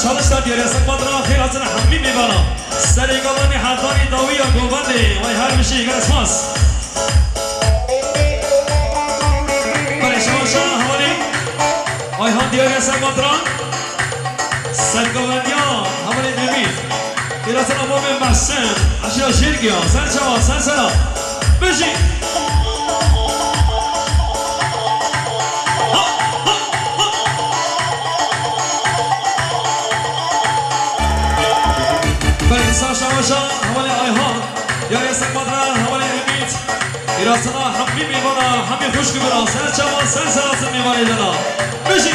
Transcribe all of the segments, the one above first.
çalıştan diyor yasak madra khairatına hammi mibana. Seri galani hadani dawiya govandi. Vay her bir şey gelmez. Böyle şaşa havali. Ayhan diyor yasak madra. Seri galandiya havali demir. Khairatına mu'min mahsen. Aşağı şirkiya. Sen çava sen selam. Beşik. شاوشا حوالي آيهان يا يسك مدرا حوالي أميت إراسنا حمي ميوانا حمي خوش كبرا سن شاوان سن سلاسل ميواني جنا بشي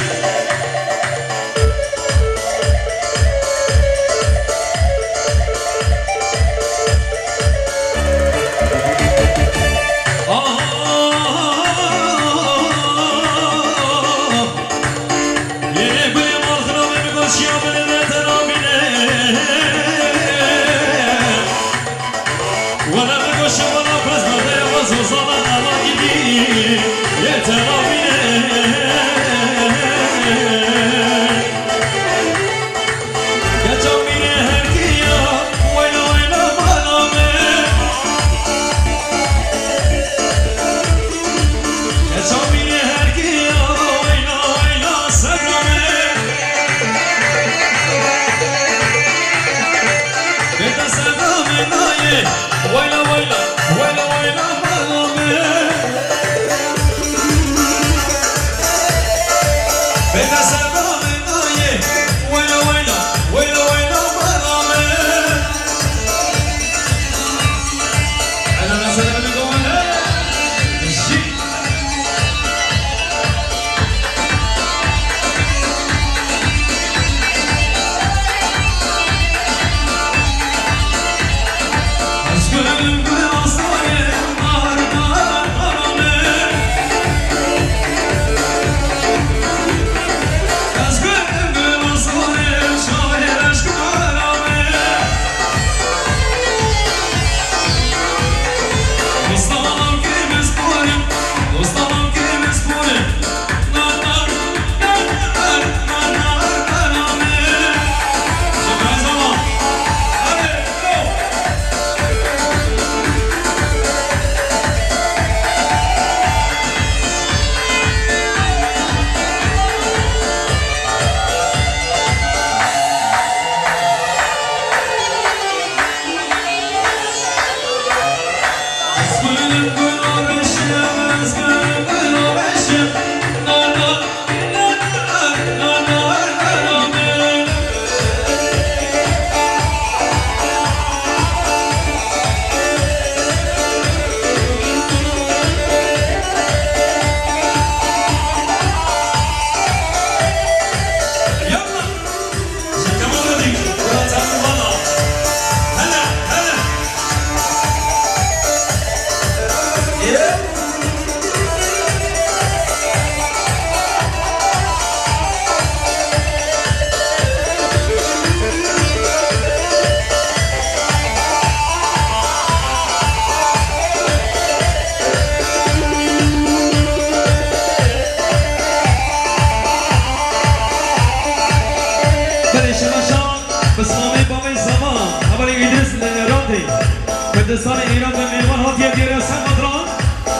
کردستان ایران به میوان هاتیه دیره سمدران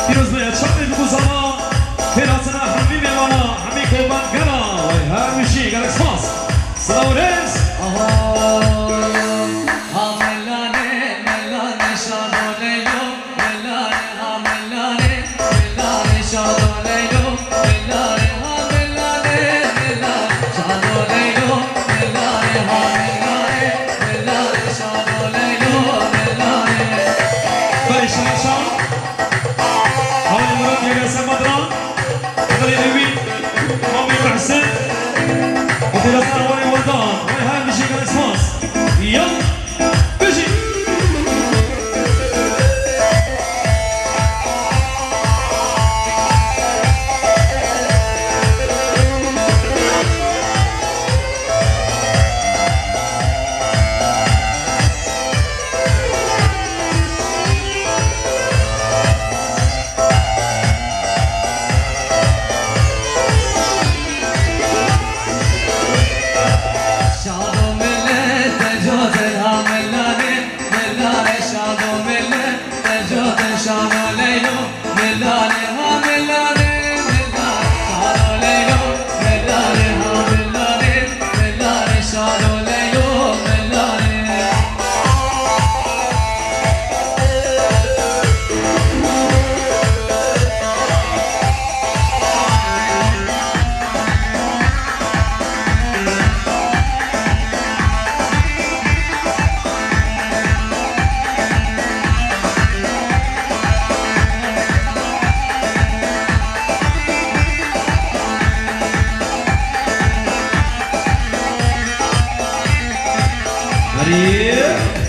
پیروز به چاپی بگوزانا پیراسنا همی میوانا همی کوبان گلا هر میشی گلکس ماس سلام ریز Shall Allez